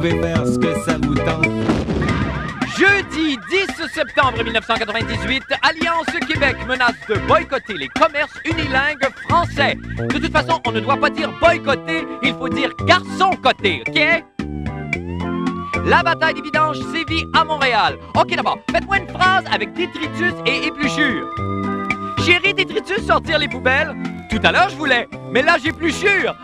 pouvez faire ce que ça vous tente. Jeudi 10 septembre 1998, Alliance Québec menace de boycotter les commerces unilingues français. De toute façon, on ne doit pas dire boycotter, il faut dire garçon coté, OK? La bataille des vidanges sévit à Montréal. OK, d'abord, faites-moi une phrase avec détritus et épluchure. Chérie, détritus, sortir les poubelles. Tout à l'heure, je voulais, mais là, j'épluchure.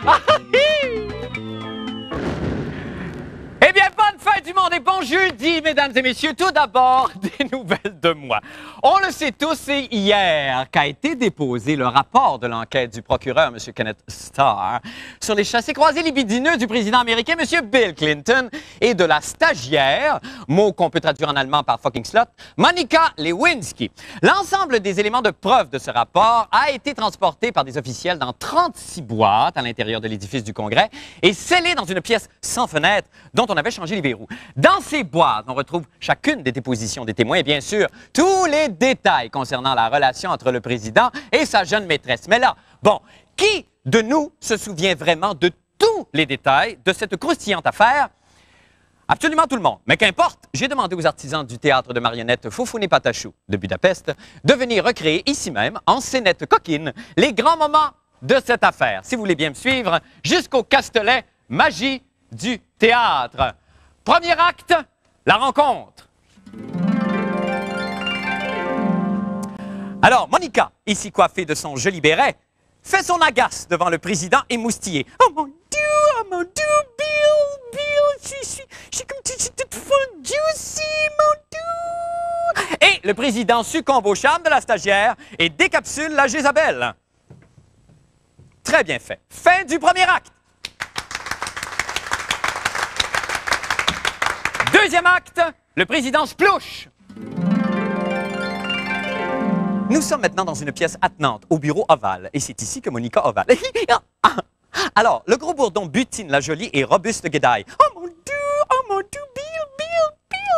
Eh bien, bonne fête du monde et bon jeudi, mesdames et messieurs. Tout d'abord, des nouvelles de moi. On le sait tous, c'est hier qu'a été déposé le rapport de l'enquête du procureur, M. Kenneth Starr, sur les chassés-croisés libidineux du président américain, M. Bill Clinton, et de la stagiaire, mot qu'on peut traduire en allemand par fucking slut, Monica Lewinsky. L'ensemble des éléments de preuve de ce rapport a été transporté par des officiels dans 36 boîtes à l'intérieur de l'édifice du Congrès et scellé dans une pièce sans fenêtre dont on avait changé les verrous. Dans ces boîtes, on retrouve chacune des dépositions des témoins et bien sûr, tous les détails concernant la relation entre le président et sa jeune maîtresse. Mais là, bon, qui de nous se souvient vraiment de tous les détails de cette croustillante affaire? Absolument tout le monde. Mais qu'importe, j'ai demandé aux artisans du théâtre de marionnettes Foufoune et Patachou de Budapest de venir recréer ici même, en scénette coquine, les grands moments de cette affaire. Si vous voulez bien me suivre, jusqu'au Castelet, magie du théâtre. Premier acte, la rencontre. Alors, Monica, ici coiffée de son joli béret, fait son agace devant le président émoustillé. Oh mon Dieu, Bill, je suis comme toute full juicy, mon Dieu. Et le président succombe au charme de la stagiaire et décapsule la Jézabel. Très bien fait. Fin du premier acte. Deuxième acte, le président splouche. Nous sommes maintenant dans une pièce attenante, au bureau ovale. Et c'est ici que Monica ovale. Alors, le gros bourdon butine la jolie et robuste guédaille. Oh mon Dieu, Bill,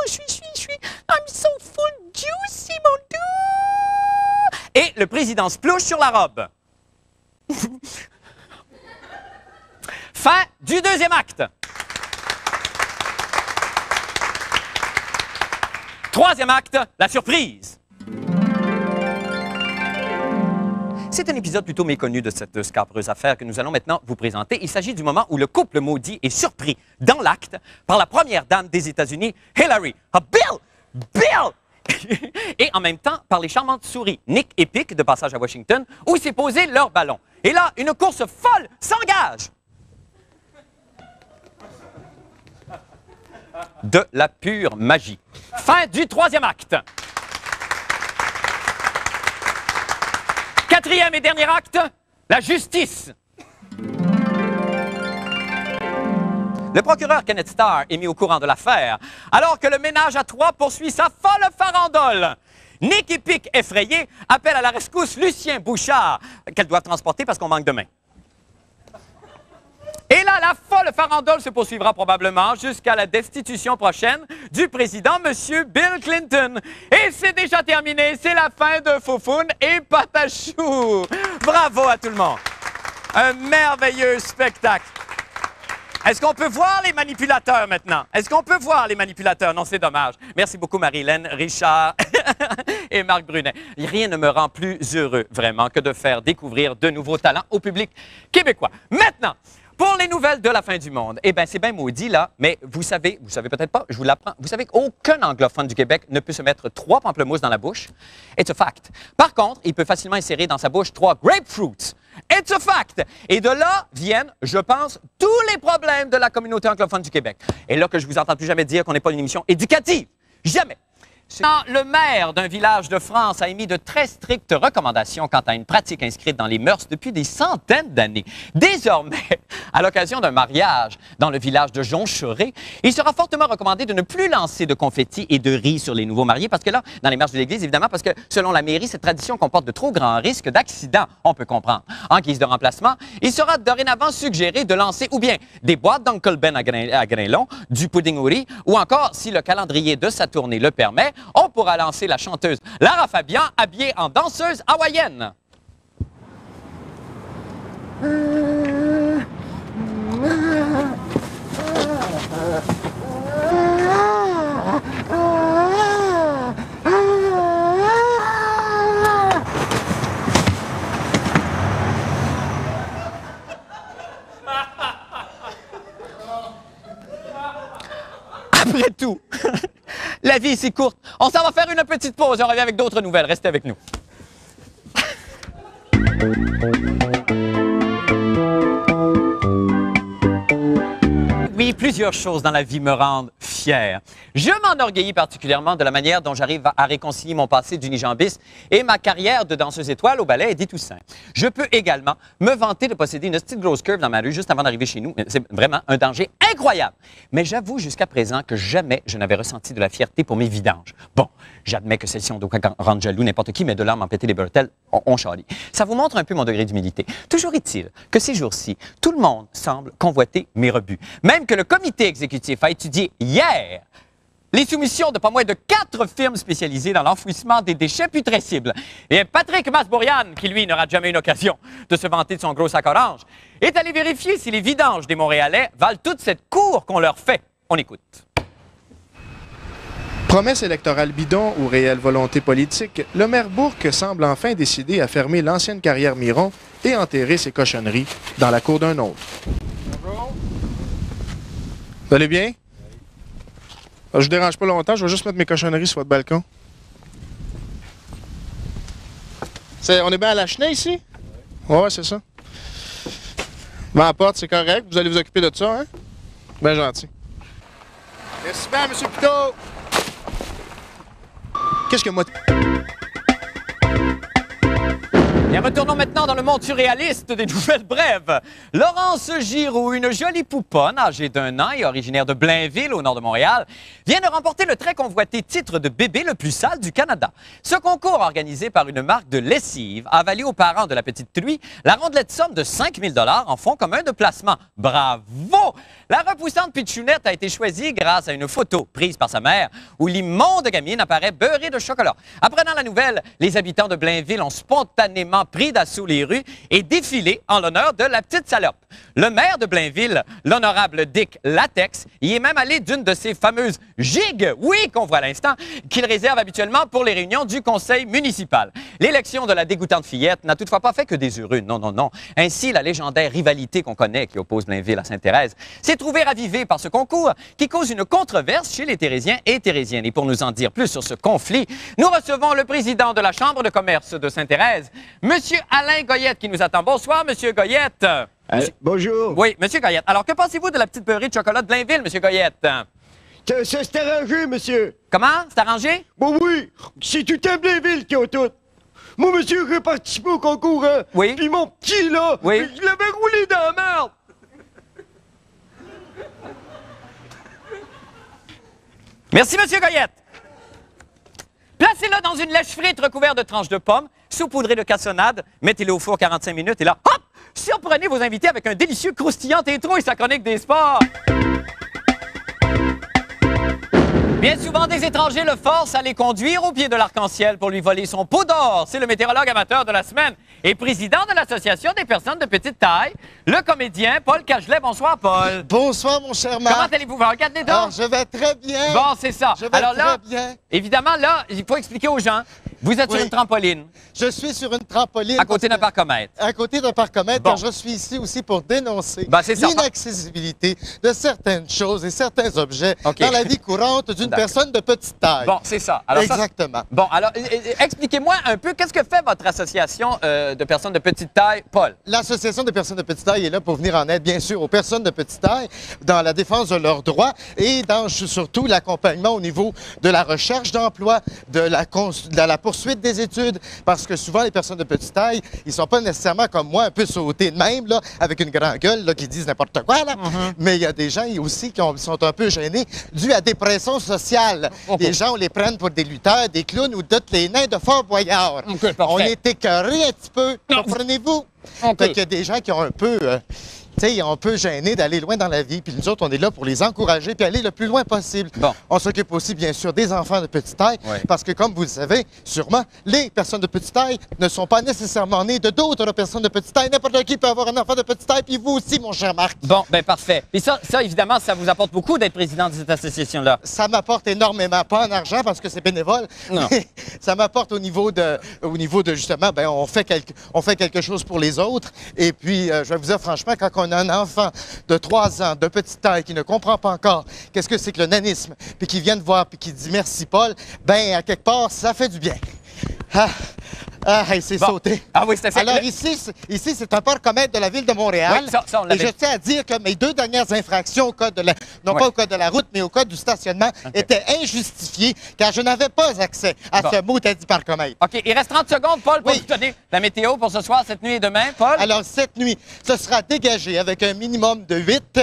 je suis, I'm so full juicy, mon Dieu. Et le président splouche sur la robe. Fin du deuxième acte. Troisième acte, la surprise. C'est un épisode plutôt méconnu de cette scabreuse affaire que nous allons maintenant vous présenter. Il s'agit du moment où le couple maudit est surpris dans l'acte par la première dame des États-Unis, Hillary. Ah, Bill! Et en même temps par les charmantes souris Nick et Pick de passage à Washington où s'est posé leur ballon. Et là, une course folle s'engage. De la pure magie. Fin du troisième acte. Quatrième et dernier acte, la justice. Le procureur Kenneth Starr est mis au courant de l'affaire, alors que le ménage à trois poursuit sa folle farandole. Nick et Pick, effrayés, appellent à la rescousse Lucien Bouchard, qu'elle doit transporter parce qu'on manque de main. Et là, la folle farandole se poursuivra probablement jusqu'à la destitution prochaine du président, M. Bill Clinton. Et c'est déjà terminé, c'est la fin de Foufoune et Patachou. Bravo à tout le monde. Un merveilleux spectacle. Est-ce qu'on peut voir les manipulateurs maintenant? Est-ce qu'on peut voir les manipulateurs? Non, c'est dommage. Merci beaucoup, Marie-Hélène, Richard et Marc Brunet. Rien ne me rend plus heureux, vraiment, que de faire découvrir de nouveaux talents au public québécois. Maintenant, pour les nouvelles de la fin du monde, eh bien, c'est bien maudit, là, mais vous savez peut-être pas, je vous l'apprends, vous savez qu'aucun anglophone du Québec ne peut se mettre 3 pamplemousses dans la bouche. It's a fact. Par contre, il peut facilement insérer dans sa bouche 3 grapefruits. It's a fact. Et de là viennent, je pense, tous les problèmes de la communauté anglophone du Québec. Et là que je vous entends plus jamais dire qu'on n'est pas une émission éducative. Jamais. Le maire d'un village de France a émis de très strictes recommandations quant à une pratique inscrite dans les mœurs depuis des centaines d'années. Désormais, à l'occasion d'un mariage dans le village de Joncheré, il sera fortement recommandé de ne plus lancer de confettis et de riz sur les nouveaux mariés, parce que là, dans les marches de l'église, évidemment, parce que selon la mairie, cette tradition comporte de trop grands risques d'accident, on peut comprendre. En guise de remplacement, il sera dorénavant suggéré de lancer ou bien des boîtes d'Uncle Ben à grains longs, du pudding au riz, ou encore, si le calendrier de sa tournée le permet, on pourra lancer la chanteuse Lara Fabian habillée en danseuse hawaïenne. Après tout, la vie est si courte. On s'en va faire une petite pause et on revient avec d'autres nouvelles. Restez avec nous. Oui, plusieurs choses dans la vie me rendent fier. Je m'enorgueillis particulièrement de la manière dont j'arrive à réconcilier mon passé d'unijambiste et ma carrière de danseuse étoile au ballet Eddie Toussaint. Je peux également me vanter de posséder une petite grosse curve dans ma rue juste avant d'arriver chez nous. C'est vraiment un danger incroyable. Mais j'avoue jusqu'à présent que jamais je n'avais ressenti de la fierté pour mes vidanges. Bon, j'admets que celle-ci, on doit rendre jaloux n'importe qui, mais de là à m'en péter les bretelles, on charlie. Ça vous montre un peu mon degré d'humilité. Toujours est-il que ces jours-ci, tout le monde semble convoiter mes rebuts. Même que le comité exécutif a étudié hier les soumissions de pas moins de 4 firmes spécialisées dans l'enfouissement des déchets putrescibles. Et Patrick Masbourian, qui lui n'aura jamais une occasion de se vanter de son gros sac orange, est allé vérifier si les vidanges des Montréalais valent toute cette cour qu'on leur fait. On écoute. Promesse électorale bidon ou réelle volonté politique, le maire Bourque semble enfin décidé à fermer l'ancienne carrière Miron et enterrer ses cochonneries dans la cour d'un autre. Bonjour. Vous allez bien? Je vous dérange pas longtemps, je vais juste mettre mes cochonneries sur votre balcon. On est bien à la chenille ici? Ouais, c'est ça. Devant la porte, c'est correct. Vous allez vous occuper de ça, hein? Bien gentil. Merci bien, M. Pitot! Qu'est-ce que moi... Et retournons maintenant dans le monde surréaliste des nouvelles brèves. Laurence Giroux, une jolie pouponne âgée d'1 an et originaire de Blainville, au nord de Montréal, vient de remporter le très convoité titre de bébé le plus sale du Canada. Ce concours, organisé par une marque de lessive, a valu aux parents de la petite truie la rondelette somme de 5 000 $ en fonds commun de placement. Bravo! La repoussante pitchounette a été choisie grâce à une photo prise par sa mère où l'immonde gamine apparaît beurrée de chocolat. Apprenant la nouvelle, les habitants de Blainville ont spontanément pris d'assaut les rues et défilé en l'honneur de la petite salope. Le maire de Blainville, l'honorable Dick Latex, y est même allé d'une de ces fameuses gigues, oui, qu'on voit à l'instant, qu'il réserve habituellement pour les réunions du conseil municipal. L'élection de la dégoûtante fillette n'a toutefois pas fait que des heureux. Non, non, non. Ainsi, la légendaire rivalité qu'on connaît qui oppose Blainville à Sainte-Thérèse s'est trouvée ravivée par ce concours qui cause une controverse chez les Thérésiens et Thérésiennes. Et pour nous en dire plus sur ce conflit, nous recevons le président de la Chambre de commerce de Sainte-Thérèse, Monsieur Alain Goyette, qui nous attend. Bonsoir, Monsieur Goyette. Bonjour. Oui, Monsieur Goyette. Alors, que pensez-vous de la petite beurrée de chocolat de Blainville, Monsieur Goyette? C'est arrangé, monsieur. Comment? C'est arrangé? Bon, oui. C'est tout à Blainville qui ont tout. Moi, monsieur, j'ai participé au concours, hein. Oui. Puis mon petit, là, oui. Je l'avais roulé dans la merde. Merci, Monsieur Goyette. Placez-le dans une lèche frite recouverte de tranches de pommes, saupoudrez de cassonade, mettez-le au four 45 minutes et là, hop! Surprenez vos invités avec un délicieux croustillant intro et sa chronique des sports. Bien souvent, des étrangers le forcent à les conduire au pied de l'arc-en-ciel pour lui voler son pot d'or. C'est le météorologue amateur de la semaine et président de l'Association des personnes de petite taille, le comédien Paul Cagelet. Bonsoir, Paul. Bonsoir, mon cher Marc. Comment allez-vous? Regardez donc. Alors, je vais très bien. Bon, c'est ça. Je vais Alors très là, bien. évidemment, là, il faut expliquer aux gens. Vous êtes Oui. sur une trampoline. Je suis sur une trampoline. À côté d'un parcomètre. À côté d'un parcomètre, Bon. car je suis ici aussi pour dénoncer Ben, c'est ça. l'inaccessibilité de certaines choses et certains objets OK. dans la vie courante d'une D'accord. personne de petite taille. Bon, c'est ça. Alors, ça, Exactement. bon, alors, expliquez-moi un peu, qu'est-ce que fait votre association de personnes de petite taille, Paul? L'Association des personnes de petite taille est là pour venir en aide, bien sûr, aux personnes de petite taille dans la défense de leurs droits et dans surtout l'accompagnement au niveau de la recherche d'emploi, de la poursuite des études, parce que souvent, les personnes de petite taille, ils sont pas nécessairement comme moi, un peu sautés de même, là, avec une grande gueule, là, qui disent n'importe quoi, là. Mais il y a des gens aussi qui sont un peu gênés dû à des pressions sociales. Les gens, on les prenne pour des lutteurs, des clowns ou d'autres les nains de Fort Boyard. OK, parfait. On est écœurés un petit peu, comprenez-vous? OK. Fait qu'il y a des gens qui ont un peu... tu sais, un peu gênés d'aller loin dans la vie. Puis nous autres, on est là pour les encourager puis aller le plus loin possible. Bon. On s'occupe aussi, bien sûr, des enfants de petite taille. Oui. Parce que, comme vous le savez, sûrement, les personnes de petite taille ne sont pas nécessairement nées de d'autres personnes de petite taille. N'importe qui peut avoir un enfant de petite taille, puis vous aussi, mon cher Marc. Bon, ben parfait. Et ça, évidemment, ça vous apporte beaucoup d'être président de cette association-là. Ça m'apporte énormément, pas en argent parce que c'est bénévole, Non. mais ça m'apporte au niveau de justement, ben on fait quelque chose pour les autres. Et puis, je vais vous dire franchement, quand on un enfant de 3 ans, de petite taille, qui ne comprend pas encore qu'est-ce que c'est que le nanisme, puis qui vient de voir, puis qui dit merci Paul, ben à quelque part, ça fait du bien. Il s'est sauté. Ah oui, c'était fait. Alors ici, c'est un parcomètre de la Ville de Montréal. Oui, ça, on et l'avait. je tiens à dire que mes 2 dernières infractions au code de la... Non pas au code de la route, mais au code du stationnement étaient injustifiées, car je n'avais pas accès à ce mot dit parcomètre. OK, il reste 30 secondes, Paul, pour Oui. vous donner la météo pour ce soir, cette nuit et demain. Paul? Alors, cette nuit, ce sera dégagé avec un minimum de 8.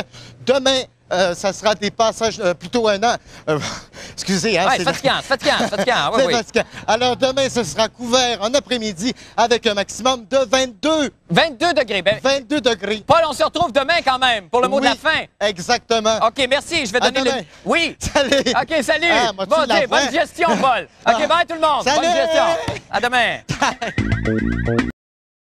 Demain, ça sera des passages plutôt un an. Excusez, hein, Ouais, c'est fatigant. Oui, c'est oui. fatigant. Alors, demain, ce sera couvert en après-midi avec un maximum de 22 degrés. Ben, 22 degrés. Paul, on se retrouve demain quand même pour le mot de la fin. Exactement. OK, merci. Je vais donner demain. le... Oui. Salut. OK, salut. Ah, m'as-tu Bon, la bonne voix? gestion, Paul. OK, bye tout le monde. Salut. Bonne gestion. À demain.